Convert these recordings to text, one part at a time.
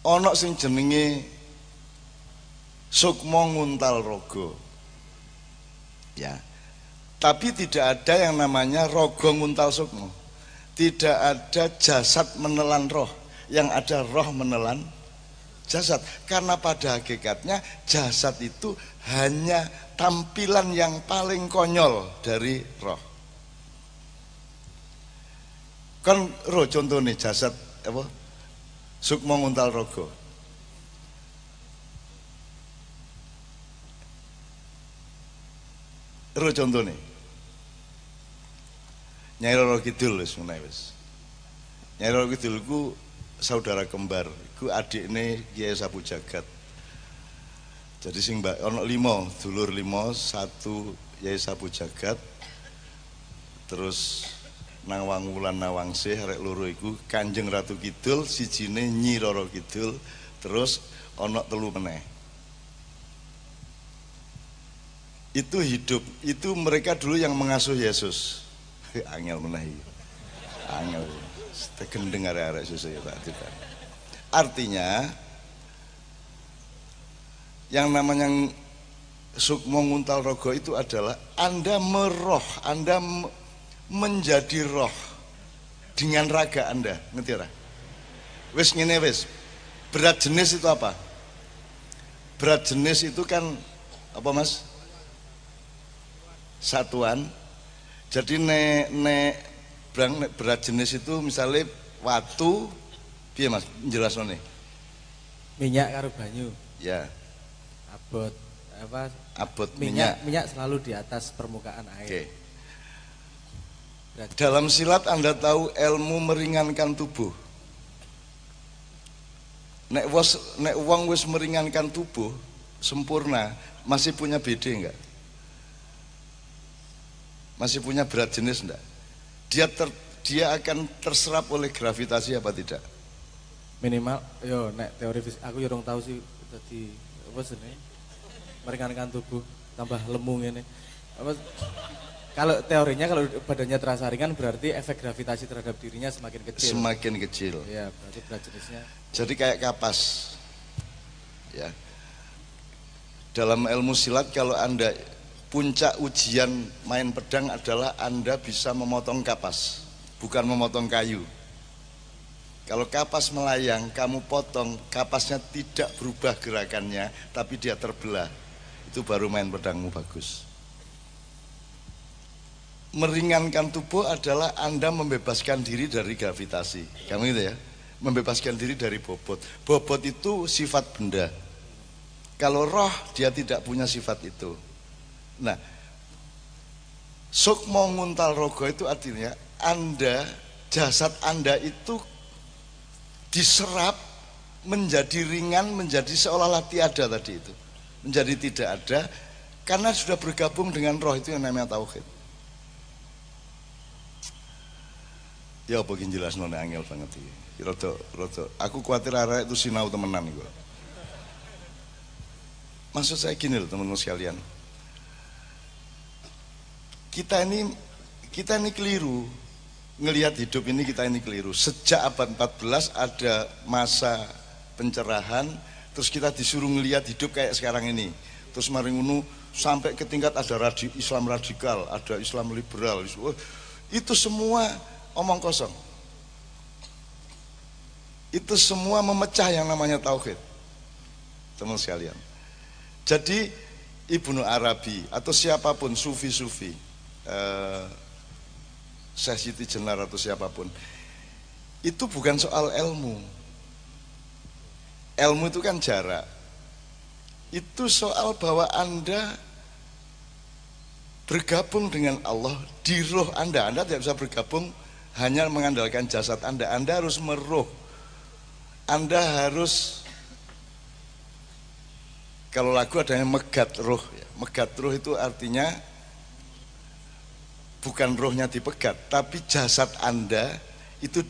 Ana sing jenenge Sukma Nguntal Raga. Ya. Tapi tidak ada yang namanya Raga Nguntal Sukma. Tidak ada jasad menelan roh, yang ada roh menelan jasad. Karena pada hakikatnya jasad itu hanya tampilan yang paling konyol dari roh. Kan roh contohnya jasad apa? Sukma Nguntal Raga. Roh contohnya Nyai Roro Kidul wis menawa wis. Nyai Roro Kidul ku saudara kembar, ku adikne Kiai Sapu Jagat. Jadi sing mbak ono 5, dulur 5, 1 Kiai Sapu Jagat. Terus Nang Wangulan Nawangsih arek loro iku Kanjeng Ratu Kidul, sijine Nyi Roro Kidul, terus ono 3 meneh. Itu hidup, itu mereka dulu yang mengasuh Yesus. Angel menahi, angel, gendeng arek-arek susah ya tak tidak. Artinya, yang namanya Sukma Nguntal Raga itu adalah Anda meroh, Anda menjadi roh dengan raga Anda, ngerti ora? Wis ngene wis. Berat jenis itu apa? Berat jenis itu kan apa Mas? Satuan. Jadi nek berat jenis itu misalnya watu, piye Mas jelasone? Minyak karo banyu. Ya. Abot apa? Abot minyak selalu di atas permukaan air. Oke. Dalam silat Anda tahu ilmu meringankan tubuh. Nek wong wis meringankan tubuh sempurna, masih punya BD enggak? Masih punya berat jenis enggak? Dia akan terserap oleh gravitasi apa tidak? Minimal, yo nek teori fisik aku yo rong tahu sih tadi apa jenenge? Meringankan tubuh tambah lemu ngene. Apa kalau teorinya kalau badannya terasa ringan berarti efek gravitasi terhadap dirinya semakin kecil. Semakin kecil. Iya, berarti berat jenisnya. Jadi kayak kapas. Ya. Dalam ilmu silat kalau Anda puncak ujian main pedang adalah Anda bisa memotong kapas, bukan memotong kayu. Kalau kapas melayang, kamu potong, kapasnya tidak berubah gerakannya, tapi dia terbelah. Itu baru main pedangmu bagus. Meringankan tubuh adalah Anda membebaskan diri dari gravitasi. Kamu gitu ya, membebaskan diri dari bobot. Bobot itu sifat benda. Kalau roh, dia tidak punya sifat itu. Nah, Sukma Nguntal Raga itu artinya Anda, jasad Anda itu diserap menjadi ringan, menjadi seolah-olah tiada tadi itu. Menjadi tidak ada karena sudah bergabung dengan roh, itu yang namanya tauhid. Ya apa gini jelas nona angel banget iki. Rodo. Aku khawatir arek itu sinau temenan iku. Maksud saya gini loh teman-teman sekalian. Kita ini keliru ngelihat hidup ini, kita ini keliru. Sejak abad 14 ada masa pencerahan, terus kita disuruh ngelihat hidup kayak sekarang ini. Terus mari ngono sampai ke tingkat ada Islam radikal, ada Islam liberal. Itu semua omong kosong. Itu semua memecah yang namanya tauhid. Teman sekalian. Jadi Ibnu Arabi atau siapapun sufi-sufi, Syekh Siti Jenar atau siapapun, itu bukan soal ilmu. Ilmu itu kan jarak. Itu soal bahwa Anda bergabung dengan Allah di roh Anda. Anda tidak bisa bergabung hanya mengandalkan jasad Anda. Anda harus meruh. Anda harus, kalau lagu adanya megat roh. Megat roh itu artinya bukan rohnya dipegat, tapi jasad Anda itu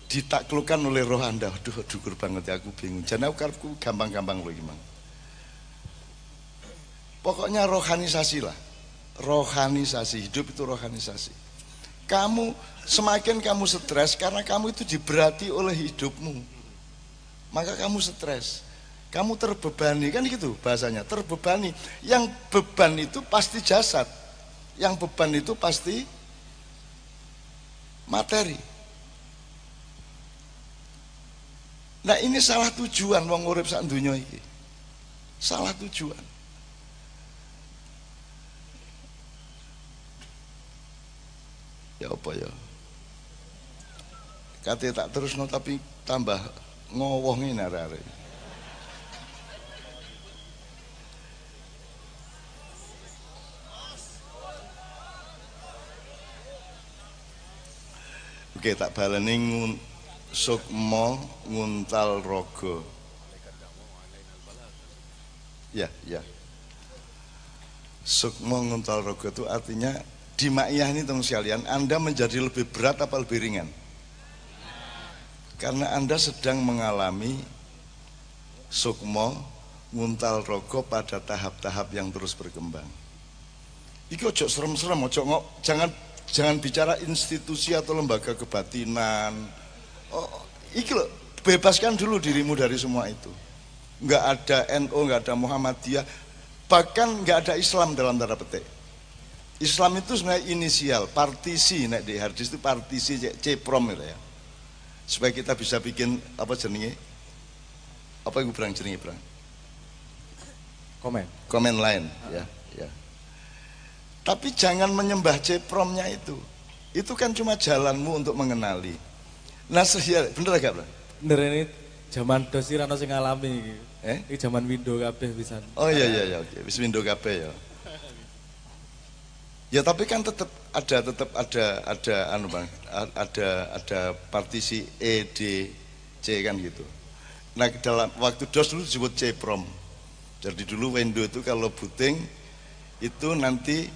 ditaklukkan oleh roh Anda. Aduh, dukur banget ya, aku bingung. Jadi aku gampang-gampang loh gimana. Pokoknya rohanisasi lah. Rohanisasi, hidup itu rohanisasi. Semakin kamu stres karena kamu itu diberati oleh hidupmu. maka kamu stres, kamu terbebani, kan gitu bahasanya, terbebani. Yang beban itu pasti jasad, yang beban itu pasti materi. Nah ini salah tujuan wong urip sak donya iki. Salah tujuan. Ya apa ya? Kate tak terusno tapi tambah ngowoh ngene arek-arek. Oke, tak baleni sukma nguntal raga. Ya, ya. Sukma nguntal raga itu artinya di maiyah ini teman sekalian, Anda menjadi lebih berat apa lebih ringan? Karena Anda sedang mengalami sukma nguntal raga pada tahap-tahap yang terus berkembang. Iki ojo serem-serem, ojo jangan bicara institusi atau lembaga kebatinan. Oh, iki loh, bebaskan dulu dirimu dari semua itu. Enggak ada NU, enggak ada Muhammadiyah, bahkan enggak ada Islam dalam tanda petik. Islam itu sebenarnya inisial, partisi, nek di harddisk itu partisi C-prom gitu ya. Supaya kita bisa bikin apa jenenge? Apa iku berang jenenge, Brang? Komen lain, ya, ya. Tapi jangan menyembah C-promnya itu. Itu kan cuma jalanmu untuk mengenali. Nah, bener gak, Bro? Bener, ini zaman DOS iki ana sing ngalami iki. Iki zaman Windows kabeh pisan. Oh iya iya oke. Wis Windows kabeh ya. Ya tapi kan tetap ada anu Bang, ada partisi E, D, C kan gitu. Nah, dalam waktu DOS dulu disebut C-prom. Jadi dulu Windows itu kalau booting itu nanti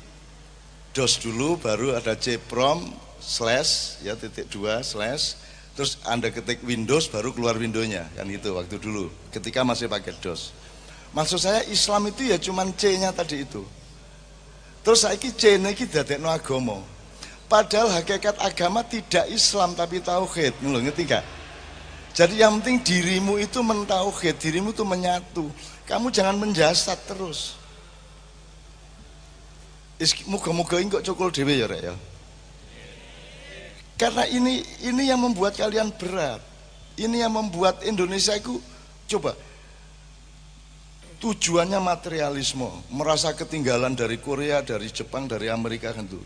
DOS dulu, baru ada C-prom slash ya .2 slash, terus Anda ketik Windows baru keluar Windows-nya kan gitu waktu dulu ketika masih pakai DOS. Maksud saya Islam itu ya cuman C-nya tadi itu. Terus saiki C-ne iki dadekno agama. Padahal hakikat agama tidak Islam tapi tauhid, lho ngerti gak? Jadi yang penting dirimu itu mentauhid, dirimu itu menyatu. Kamu jangan menjasad terus. Muga-muga ini kok cukul dhewe ya rek ya. Karena ini yang membuat kalian berat. Ini yang membuat Indonesia itu coba tujuannya materialisme, merasa ketinggalan dari Korea, dari Jepang, dari Amerika kan itu.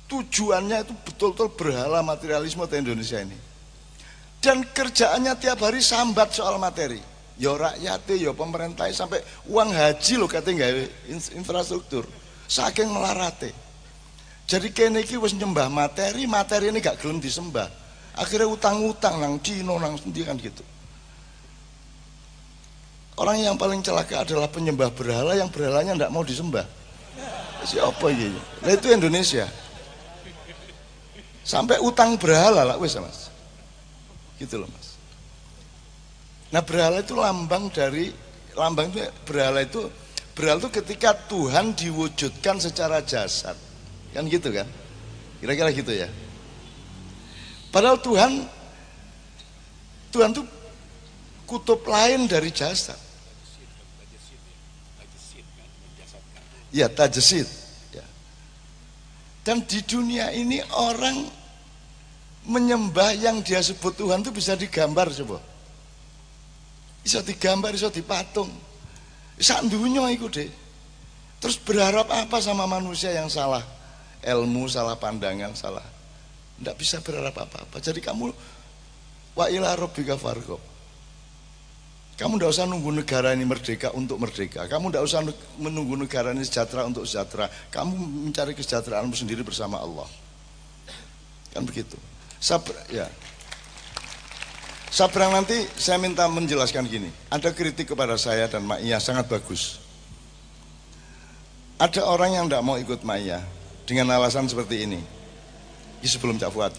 Tujuannya itu betul-betul berhala materialisme di Indonesia ini. Dan kerjaannya tiap hari sambat soal materi. Ya rakyatnya, ya pemerintah sampai uang haji loh katanya gawe infrastruktur. Saking melarate. Jadi kene iki wis nyembah materi ini gak gelem disembah. Akhirnya utang-utang nang Cina nang sendi kan gitu. Orang yang paling celaka adalah penyembah berhala yang berhalanya ndak mau disembah. Siapa ini? Nah itu Indonesia. Sampai utang berhala lah wis Mas. Gitu loh Mas. Nah berhala itu lambang itu berhala itu ketika Tuhan diwujudkan secara jasad. Kan gitu kan? Kira-kira gitu ya. Padahal Tuhan itu kutub lain dari jasad. Ya, tajesid. Ya. Dan di dunia ini orang menyembah yang dia sebut Tuhan itu bisa digambar coba. Bisa digambar, bisa dipatung. Sak dunya iku deh. Terus berharap apa sama manusia yang salah ilmu, salah pandangan, salah. Tidak bisa berharap apa-apa. Jadi kamu wa ila rabbika farghab. Kamu tidak usah nunggu negara ini merdeka untuk merdeka. Kamu tidak usah menunggu negara ini sejahtera untuk sejahtera. Kamu mencari kesejahteraanmu sendiri bersama Allah. Kan begitu. Ya. Sabrang nanti saya minta menjelaskan gini. Ada kritik kepada saya dan Ma'iyah sangat bagus. Ada orang yang tidak mau ikut Ma'iyah dengan alasan seperti ini. Ini sebelum Cak Fuad.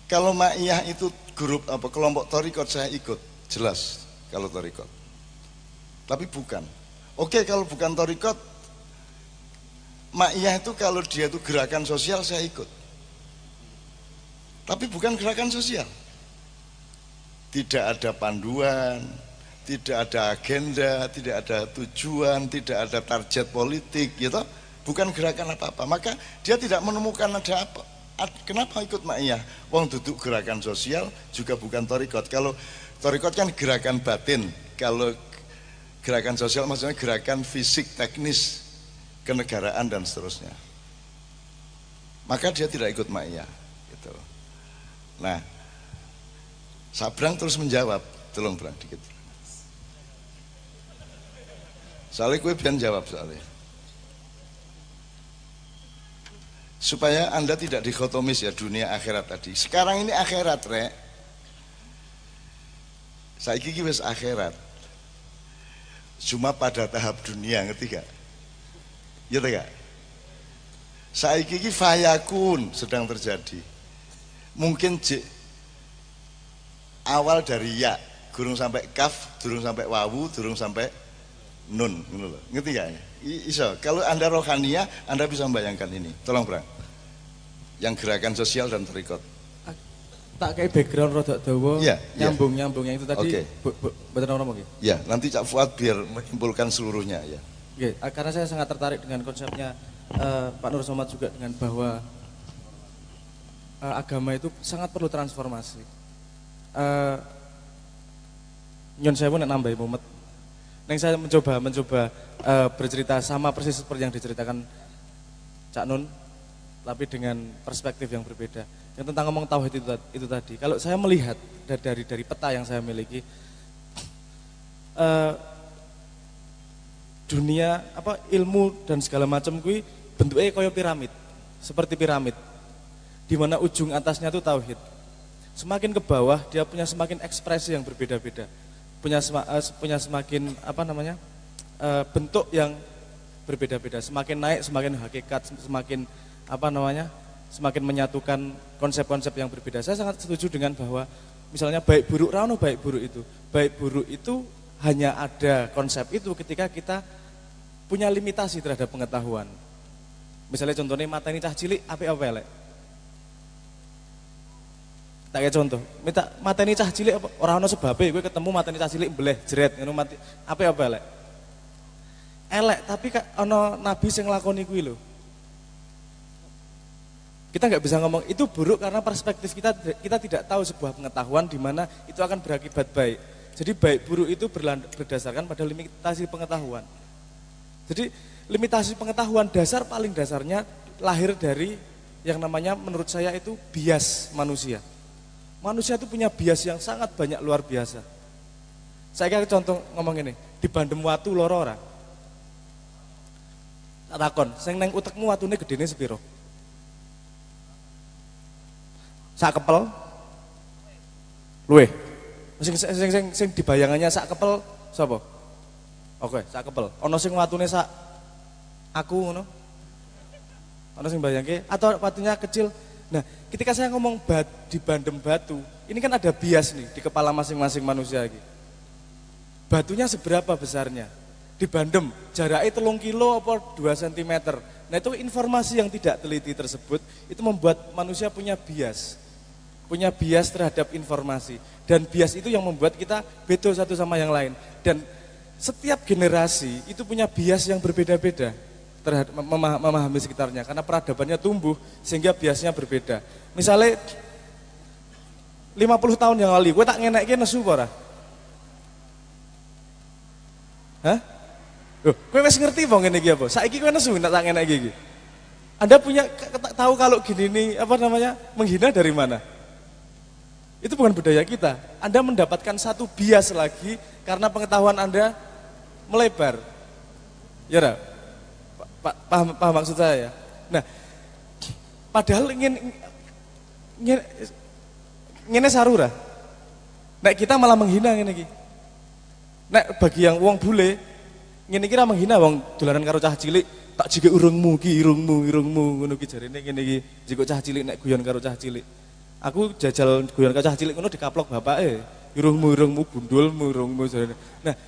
Kalau Ma'iyah itu grup kelompok Thariqat saya ikut, jelas kalau Thariqat. Tapi bukan. Oke, kalau bukan Thariqat, Ma'iyah itu kalau dia itu gerakan sosial saya ikut. Tapi bukan gerakan sosial. tidak ada panduan, tidak ada agenda, tidak ada tujuan, tidak ada target politik, gitu. Bukan gerakan apa-apa. Maka dia tidak menemukan ada apa. Kenapa ikut Ma'iyah? Wong duduk gerakan sosial juga bukan torikot. Kalau torikot kan gerakan batin, kalau gerakan sosial maksudnya gerakan fisik, teknis, kenegaraan dan seterusnya. Maka dia tidak ikut Ma'iyah. Gitu. Nah, Sabrang terus menjawab, tolong Brang dikit. Soalnya gue biar jawab soalnya. Supaya Anda tidak dikotomis ya dunia akhirat tadi. Sekarang ini akhirat, Rek. Saiki wis akhirat. Cuma pada tahap dunia, ngerti gak? Iya gak? Saiki fayakun sedang terjadi. Mungkin awal dari ya, durung sampai kaf, durung sampai wawu, durung sampai nun, ngerti gak? Iso. Kalau Anda rohania, Anda bisa membayangkan ini. Tolong Bang. Yang gerakan sosial dan torikot. Tak kayak background rodok dawa, nyambung yang itu tadi. Okay. Betul ngomong gitu. Ya, nanti Cak Fuad biar menyimpulkan seluruhnya ya. Oke, karena saya sangat tertarik dengan konsepnya Pak Nur Somad juga dengan bahwa agama itu sangat perlu transformasi. Nyon saya pun nambahin mumet. Neng saya mencoba bercerita sama persis seperti yang diceritakan Cak Nun, tapi dengan perspektif yang berbeda. Yang tentang ngomong tauhid itu tadi. Kalau saya melihat dari peta yang saya miliki, dunia ilmu dan segala macam kui bentuknya kayak piramid, seperti piramid, di mana ujung atasnya itu tauhid. Semakin ke bawah dia punya semakin ekspresi yang berbeda-beda, punya semakin bentuk yang berbeda-beda. Semakin naik semakin hakikat, semakin menyatukan konsep-konsep yang berbeda. Saya sangat setuju dengan bahwa misalnya baik buruk rano baik buruk itu. Baik buruk itu hanya ada konsep itu ketika kita punya limitasi terhadap pengetahuan. Misalnya contohnya mata ini cah cilik apa elek. Tak kayak contoh, mata ini cah cilik orang ono sebabe gue ketemu mata ini cah cilik beleh jeret ngono mati apa elek. Elek tapi ono nabi sing nglakoni kuwi lho. Kita nggak bisa ngomong itu buruk karena perspektif kita tidak tahu sebuah pengetahuan di mana itu akan berakibat baik. Jadi baik buruk itu berdasarkan pada limitasi pengetahuan. Jadi limitasi pengetahuan paling dasarnya lahir dari yang namanya menurut saya itu bias manusia. Manusia itu punya bias yang sangat banyak luar biasa. Saya kira contoh ngomong ini, di Bandem watu loro ora. Takon, sing neng utekmu watune gedene sepiro? Sak kepel, luwe. Sing dibayangannya sak kepel, sapa? Oke, sak kepel. Ono sing watune sak aku ngono. Ono sing bayangke atau watunya kecil. Nah, ketika saya ngomong di Bandem batu, ini kan ada bias nih di kepala masing-masing manusia lagi. Batunya seberapa besarnya? Di Bandem jaraknya 3 kilo atau 2 cm. Nah, itu informasi yang tidak teliti tersebut itu membuat manusia punya bias terhadap informasi, dan bias itu yang membuat kita beda satu sama yang lain, dan setiap generasi itu punya bias yang berbeda-beda terhadap memahami sekitarnya karena peradabannya tumbuh sehingga biasnya berbeda. Misalnya 50 tahun yang lalu gue tak ngenekke nesu ora? Hah? Gue wis ngerti bang ngene iki apa? Saiki gue nesu tak ngenekke iki. Anda punya tahu kalau gini nih menghina dari mana? Itu bukan budaya kita. Anda mendapatkan satu bias lagi karena pengetahuan Anda melebar. Ya dah? Paham maksud saya ya? Nah, padahal ngene sarura. Nek kita malah menghina ngene iki. Nek bagi yang wong bule, ngene iki ra menghina wong dolanan karo cah cilik, tak jike irungmu ngono ki jarene ngene iki. Jiko cah cilik nek guyon karo cah cilik. Aku jajal guyon karo cah cilik ngono dikaplok bapake. Irungmu gundulmu irungmu jarene. Nah,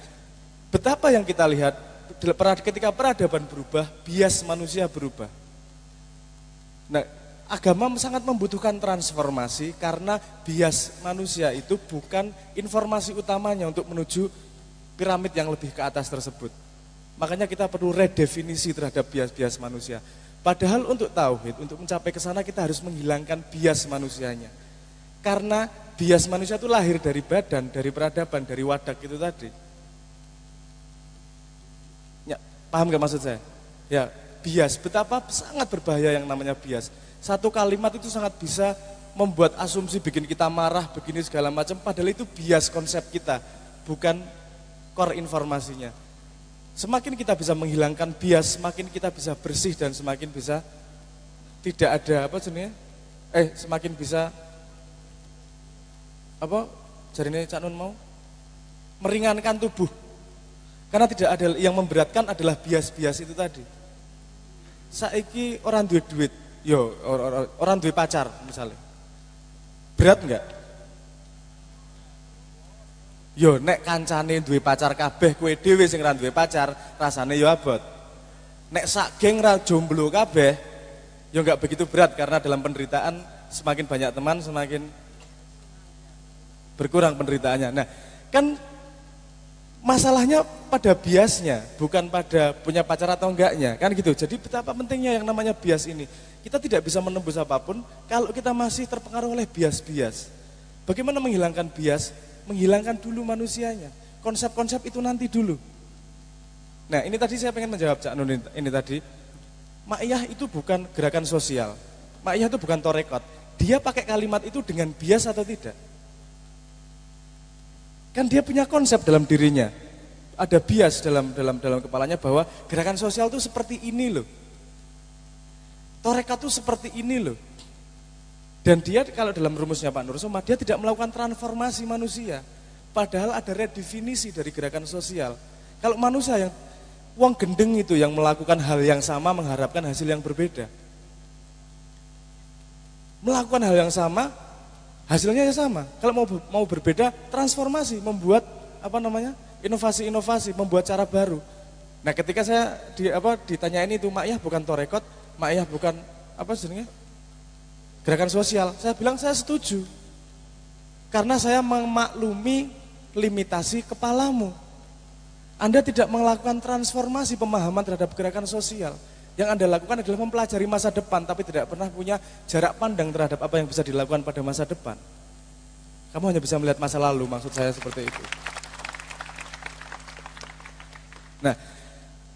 betapa yang kita lihat ketika peradaban berubah, bias manusia berubah. Nah, agama sangat membutuhkan transformasi karena bias manusia itu bukan informasi utamanya untuk menuju piramid yang lebih ke atas tersebut. Makanya kita perlu redefinisi terhadap bias-bias manusia. Padahal untuk tauhid, untuk mencapai ke sana kita harus menghilangkan bias manusianya. Karena bias manusia itu lahir dari badan, dari peradaban, dari wadak itu tadi. Ya, paham gak maksud saya? Ya, bias, betapa sangat berbahaya yang namanya bias. Satu kalimat itu sangat bisa membuat asumsi, bikin kita marah, begini segala macam. Padahal itu bias konsep kita, bukan core informasinya. Semakin kita bisa menghilangkan bias, semakin kita bisa bersih dan semakin bisa tidak ada apa jenisnya? Semakin bisa apa? Jarine Cak Nun mau meringankan tubuh. Karena tidak ada yang memberatkan adalah bias-bias itu tadi. Saiki orang duwe duit, orang duwe pacar misalnya. Berat enggak? Yo nek kancane duwe pacar kabeh kowe dhewe sing ra duwe pacar, rasane yo abot. Nek sak geng ra jomblo kabeh, yo enggak begitu berat karena dalam penderitaan semakin banyak teman semakin berkurang penderitaannya. Nah, kan masalahnya pada biasnya, bukan pada punya pacar atau enggaknya, kan gitu. Jadi betapa pentingnya yang namanya bias ini. Kita tidak bisa menembus apapun kalau kita masih terpengaruh oleh bias-bias. Bagaimana menghilangkan bias? Menghilangkan dulu manusianya. Konsep-konsep itu nanti dulu. Nah, ini tadi saya pengen menjawab Cak Nun ini tadi. Ma'iyah itu bukan gerakan sosial. Ma'iyah itu bukan torekot. Dia pakai kalimat itu dengan bias atau tidak? Kan dia punya konsep dalam dirinya. Ada bias dalam kepalanya bahwa gerakan sosial itu seperti ini loh. Torekot itu seperti ini loh. Dan dia kalau dalam rumusnya Pak Nur Soma, dia tidak melakukan transformasi manusia. Padahal ada redefinisi dari gerakan sosial. Kalau manusia yang wong gendeng itu yang melakukan hal yang sama mengharapkan hasil yang berbeda. Melakukan hal yang sama, hasilnya ya sama. Kalau mau berbeda, transformasi, membuat inovasi-inovasi, membuat cara baru. Nah, ketika saya ditanyain itu, Ma'iyah bukan torekot, Ma'iyah bukan gerakan sosial, saya bilang saya setuju. Karena saya memaklumi limitasi kepalamu. Anda tidak melakukan transformasi pemahaman terhadap gerakan sosial. Yang Anda lakukan adalah mempelajari masa depan, tapi tidak pernah punya jarak pandang terhadap apa yang bisa dilakukan pada masa depan. Kamu hanya bisa melihat masa lalu, maksud saya seperti itu. Nah,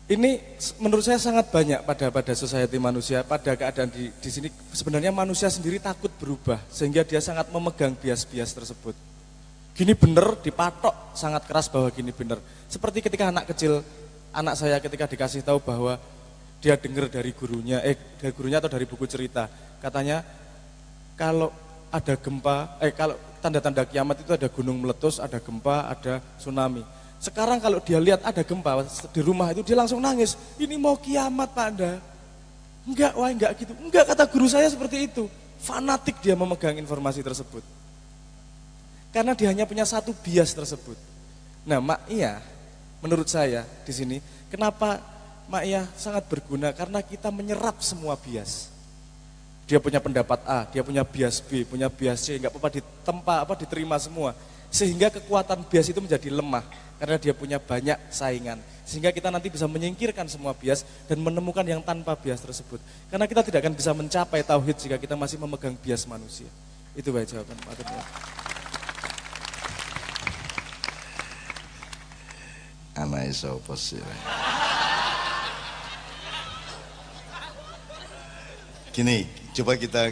ini menurut saya sangat banyak pada society manusia, pada keadaan di sini sebenarnya manusia sendiri takut berubah sehingga dia sangat memegang bias-bias tersebut. Gini bener dipatok sangat keras bahwa gini bener. Seperti ketika anak kecil, anak saya ketika dikasih tahu bahwa dia dengar dari gurunya atau dari buku cerita, katanya kalau ada gempa, kalau tanda-tanda kiamat itu ada gunung meletus, ada gempa, ada tsunami. Sekarang kalau dia lihat ada gempa di rumah itu dia langsung nangis. Ini mau kiamat Pak Anda. Enggak gitu. Enggak, kata guru saya seperti itu. Fanatik dia memegang informasi tersebut. Karena dia hanya punya satu bias tersebut. Nah, Ma'iyah menurut saya di sini, kenapa Ma'iyah sangat berguna? Karena kita menyerap semua bias. Dia punya pendapat A, dia punya bias B, punya bias C, enggak apa-apa diterima semua. Sehingga kekuatan bias itu menjadi lemah karena dia punya banyak saingan. Sehingga kita nanti bisa menyingkirkan semua bias dan menemukan yang tanpa bias tersebut. Karena kita tidak akan bisa mencapai tauhid jika kita masih memegang bias manusia. Itu baik jawaban Pak Ketua. Anak iso sih. Gini, coba kita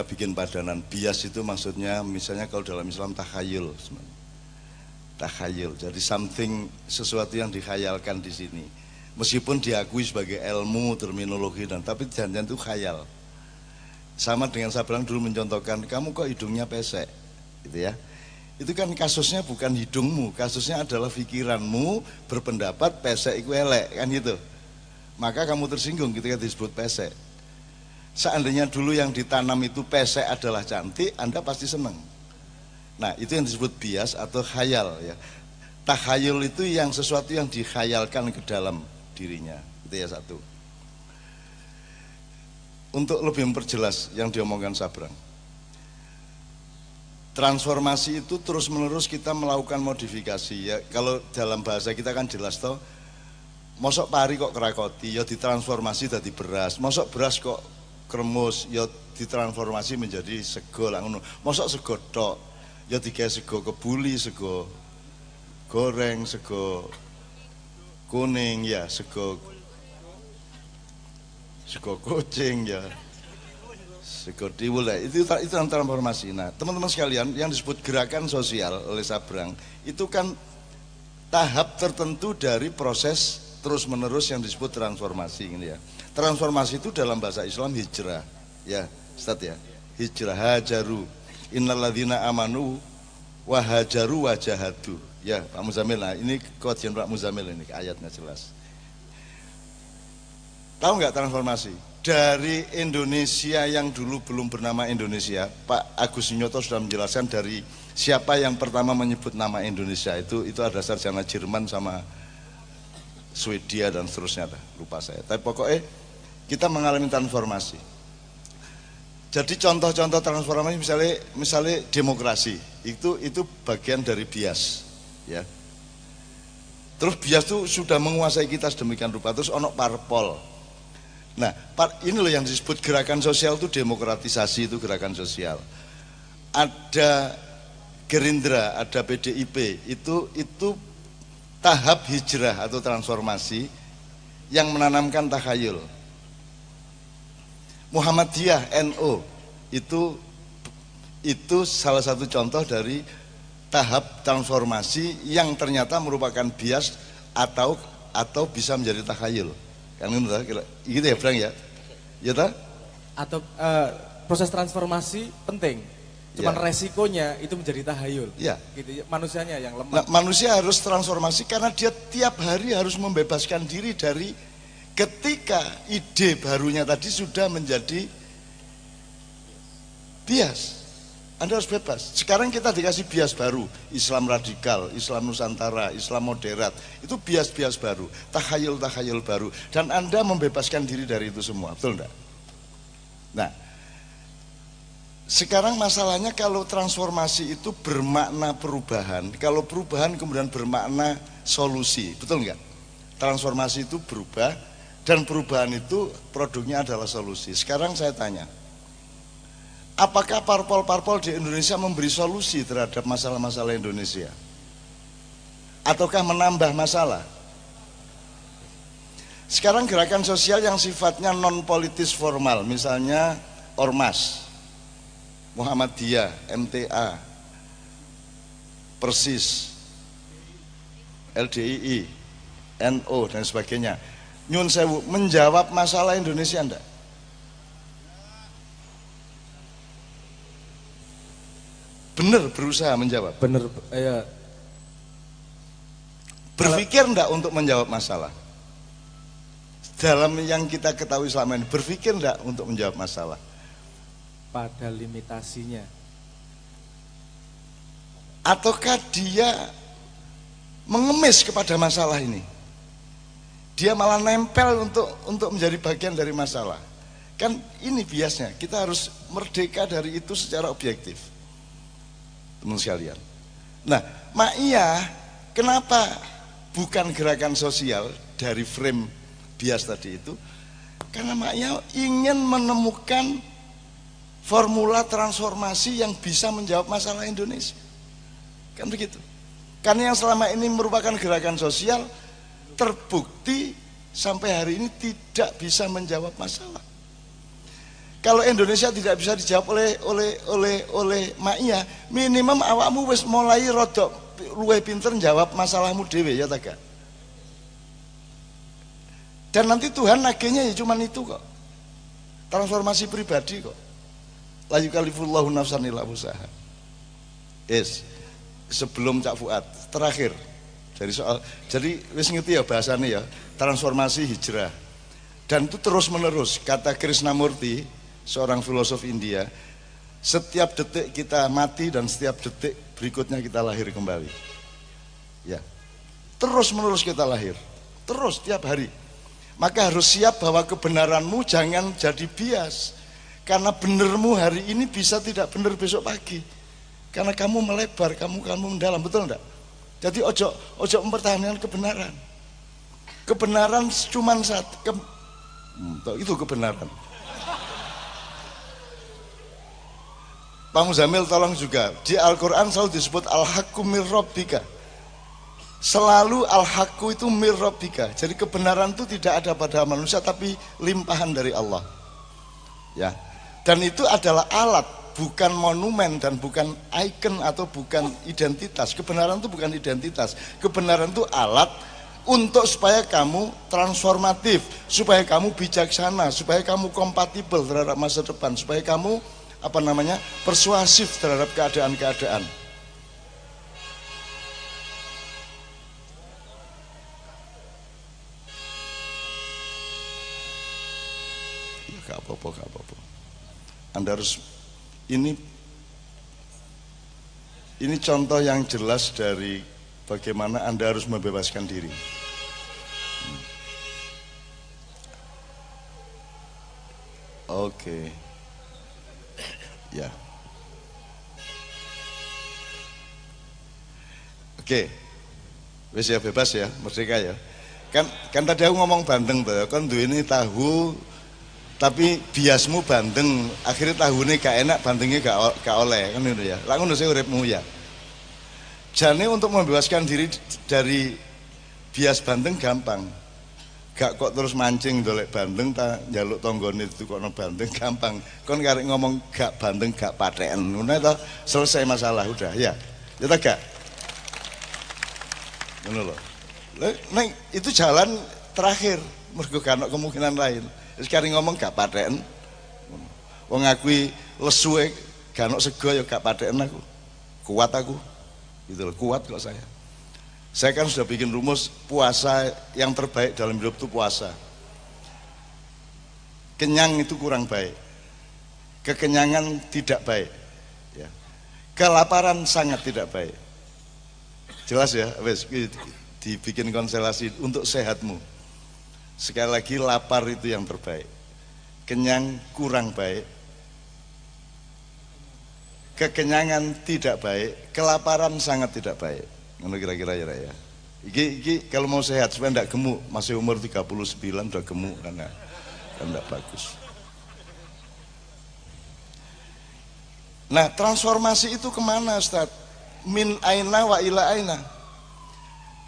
bikin padanan. Bias itu maksudnya misalnya kalau dalam Islam takhayul. Takhayul, jadi sesuatu yang dikhayalkan di sini. Meskipun diakui sebagai ilmu, terminologi tapi jangan itu khayal. Sama dengan saya bilang dulu mencontohkan, kamu kok hidungnya pesek, gitu ya. Itu kan kasusnya bukan hidungmu, kasusnya adalah pikiranmu berpendapat pesek itu elek, kan gitu. Maka kamu tersinggung ketika disebut pesek. Seandainya dulu yang ditanam itu pesek adalah cantik, Anda pasti senang. Nah, itu yang disebut bias atau khayal ya. Takhayul itu yang sesuatu yang dikhayalkan ke dalam dirinya. Itu ya satu. untuk lebih memperjelas yang diomongkan Sabrang. Transformasi itu terus-menerus kita melakukan modifikasi ya. Kalau dalam bahasa kita kan jelas toh, mosok pari kok kerakoti, ya ditransformasi jadi beras. Mosok beras kok kremus, ya ditransformasi menjadi sego lah ngono. Mosok sego tok, ya digawe sego kebuli, sego goreng, sego kuning ya, sego kucing ya, sego tiwul ya. Itu transformasi. Nah, teman-teman sekalian, yang disebut gerakan sosial oleh Sabrang itu kan tahap tertentu dari proses terus-menerus yang disebut transformasi ini ya. Transformasi itu dalam bahasa Islam hijrah. Ya, Ustaz ya. Hijrah, hajaru. Innalladzina amanu wa hajaru wa jahadu. Ya, Pak Muzamil. Nah, ini kajian Pak Muzamil ini ayatnya jelas. Tahu nggak transformasi? Dari Indonesia yang dulu belum bernama Indonesia, Pak Agus Nyoto sudah menjelaskan dari siapa yang pertama menyebut nama Indonesia itu ada sarjana Jerman sama Swedia dan seterusnya, lupa saya. Tapi pokoknya kita mengalami transformasi. Jadi contoh-contoh transformasi misalnya demokrasi itu bagian dari bias, ya. Terus bias itu sudah menguasai kita sedemikian rupa. Terus ono parpol. Nah, ini loh yang disebut gerakan sosial itu demokratisasi, itu gerakan sosial. Ada Gerindra, ada PDIP, itu tahap hijrah atau transformasi yang menanamkan takhayul. Muhammadiyah NU itu salah satu contoh dari tahap transformasi yang ternyata merupakan bias atau bisa menjadi takhayul. Kan gitu ya, Bang ya? Ya ta? Atau proses transformasi penting. Cuman ya, resikonya itu menjadi tahayul. Ya. Gitu, manusianya yang lemah. Nah, manusia harus transformasi karena dia tiap hari harus membebaskan diri dari ketika ide barunya tadi sudah menjadi bias. Anda harus bebas. Sekarang kita dikasih bias baru, Islam radikal, Islam Nusantara, Islam moderat. Itu bias-bias baru, takhayul-takhayul baru. Dan Anda membebaskan diri dari itu semua, betul enggak? Nah, sekarang masalahnya kalau transformasi itu bermakna perubahan, kalau perubahan kemudian bermakna solusi, betul enggak? Transformasi itu berubah dan perubahan itu produknya adalah solusi. Sekarang saya tanya, apakah parpol-parpol di Indonesia memberi solusi terhadap masalah-masalah Indonesia? Ataukah menambah masalah? Sekarang gerakan sosial yang sifatnya non-politis formal, misalnya Ormas, Muhammadiyah, MTA, Persis, LDII, NU dan sebagainya, nyun sewu, menjawab masalah Indonesia enggak? Benar berusaha menjawab. Benar ya. Berpikir enggak untuk menjawab masalah? Dalam yang kita ketahui selama ini, berpikir enggak untuk menjawab masalah? Pada limitasinya. Ataukah dia mengemis kepada masalah ini? Dia malah nempel untuk menjadi bagian dari masalah. Kan ini biasnya, kita harus merdeka dari itu secara objektif. Teman sekalian. Nah, Ma'iyah kenapa bukan gerakan sosial dari frame bias tadi itu? Karena Ma'iyah ingin menemukan formula transformasi yang bisa menjawab masalah Indonesia. Kan begitu. Karena yang selama ini merupakan gerakan sosial terbukti sampai hari ini tidak bisa menjawab masalah. Kalau Indonesia tidak bisa dijawab oleh Ma'iyah, minimum awakmu wis mulai rodok luwih pinter jawab masalahmu dhewe ya tak? Dan nanti Tuhan nagihnya ya cuman itu kok. Transformasi pribadi kok. La yukallifullahu nafsan illa wus'aha. Sebelum Cak Fuad, terakhir dari soal, jadi wis ngerti ya bahasanya ya, transformasi hijrah. Dan itu terus menerus, kata Krishnamurti, seorang filosof India, setiap detik kita mati dan setiap detik berikutnya kita lahir kembali. Ya, terus menerus kita lahir, terus tiap hari. Maka harus siap bahwa kebenaranmu jangan jadi bias. Karena benermu hari ini bisa tidak benar besok pagi. Karena kamu melebar, kamu mendalam, betul enggak? Jadi ojo mempertahankan kebenaran. Kebenaran cuma satu, itu kebenaran. Pak Muzamil tolong juga, di Al-Quran selalu disebut al-haqqu mir rabbika. Selalu al-haqqu itu mir rabbika. Jadi kebenaran itu tidak ada pada manusia tapi limpahan dari Allah. Ya. Dan itu adalah alat, bukan monumen dan bukan ikon atau bukan identitas. Kebenaran itu bukan identitas. Kebenaran itu alat untuk supaya kamu transformatif, supaya kamu bijaksana, supaya kamu kompatibel terhadap masa depan, supaya kamu persuasif terhadap keadaan-keadaan. Ya, gak apa-apa. Anda harus ini contoh yang jelas dari bagaimana Anda harus membebaskan diri. Oke. Ya. Oke. Wis ya, bebas ya, merdeka ya. Kan tadi aku ngomong bandeng tuh, kan duwe ini tahu tapi biasmu bandeng, akhirnya tahune gak enak, bandengnya gak oleh, kan itu ya. Lah ngono sih uripmu ya. Jane untuk membebaskan diri dari bias bandeng gampang. Gak kok terus mancing dolek bandeng ta njaluk tanggane ditukokno bandeng gampang. Kon karek ngomong gak bandeng gak paten. Ngono to selesai masalah udah ya. Ya ta gak? Ngono lho. Nek itu jalan terakhir mergo gak ono kemungkinan lain. Sekarang ngomong gak paten. Wong ngakui lesuwe gak ono sego ya gak paten aku. Kuat aku. Gitu loh, kuat kok saya. Saya kan sudah bikin rumus puasa yang terbaik dalam hidup itu puasa. Kenyang itu kurang baik, kekenyangan tidak baik, ya. Kelaparan sangat tidak baik. Jelas ya, wes dibikin konstelasi untuk sehatmu. Sekali lagi lapar itu yang terbaik, kenyang kurang baik, kekenyangan tidak baik, kelaparan sangat tidak baik. Ngono kira-kira ya. Iki kalau mau sehat supaya enggak gemuk, masih umur 39 udah gemuk karena kan enggak bagus. Nah, transformasi itu kemana, Ustaz? Min aina wa ila aina.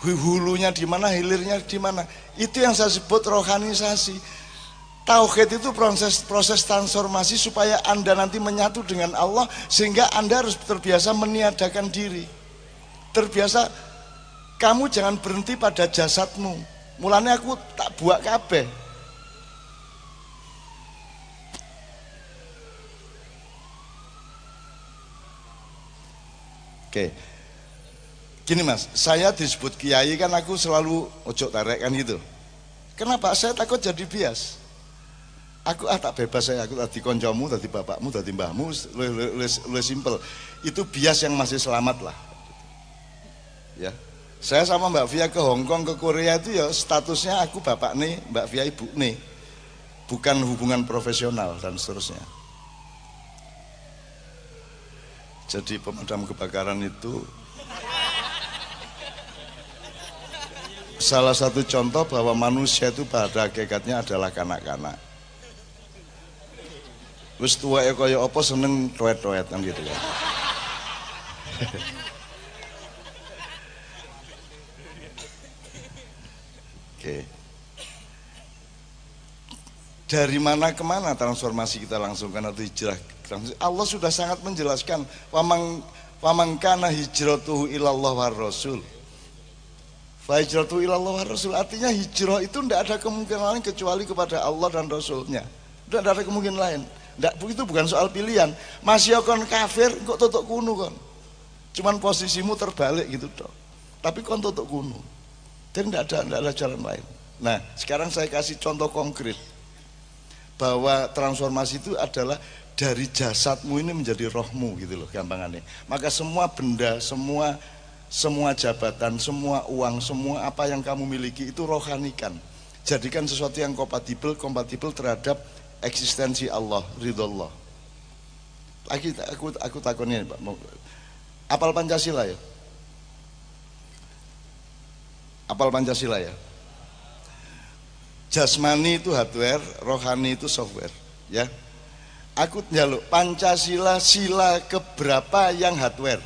Hulunya di mana, hilirnya di mana? Itu yang saya sebut rohanisasi. Tauhid itu proses transformasi supaya Anda nanti menyatu dengan Allah, sehingga Anda harus terbiasa meniadakan diri. Terbiasa kamu jangan berhenti pada jasadmu. Mulanya aku tak buat kabeh. Oke. Gini Mas, saya disebut kiai kan aku selalu ojo tarik kan gitu. Kenapa? Saya takut jadi bias. Aku tak bebas saya, aku tadi koncomu, tadi bapakmu, tadi mbahmu, lebih simple. Itu bias yang masih selamat lah. Ya, saya sama Mbak Via ke Hong Kong, ke Korea itu ya statusnya aku bapak nih, Mbak Via ibu nih, bukan hubungan profesional dan seterusnya. Jadi pemadam kebakaran itu salah satu contoh bahwa manusia itu pada hakikatnya adalah kanak-kanak. Wis tuweke kaya apa seneng toet-toet kan gitu ya. Oke. Dari mana ke mana transformasi kita langsungkan atau hijrah? Allah sudah sangat menjelaskan waman kana hijratuhu ilallah war rasul. Fa hijratuhu ilallah war rasul, artinya hijrah itu tidak ada kemungkinan lain kecuali kepada Allah dan Rasulnya. Tidak ada kemungkinan lain. Itu bukan soal pilihan. Masih kon kafir kok tutuk kuno kon. Cuman posisimu terbalik gitu toh. Tapi kon tutuk kuno. Dan tidak ada jalan lain. Nah, sekarang saya kasih contoh konkret bahwa transformasi itu adalah dari jasadmu ini menjadi rohmu gitu loh gampangannya. Maka semua benda, semua jabatan, semua uang, semua apa yang kamu miliki itu rohanikan. Jadikan sesuatu yang kompatibel terhadap eksistensi Allah, ridho Allah. Lagi aku takonin Pak. Apal Pancasila ya? Apal Pancasila ya? Jasmani itu hardware, rohani itu software, ya. Aku njaluk Pancasila sila keberapa yang hardware?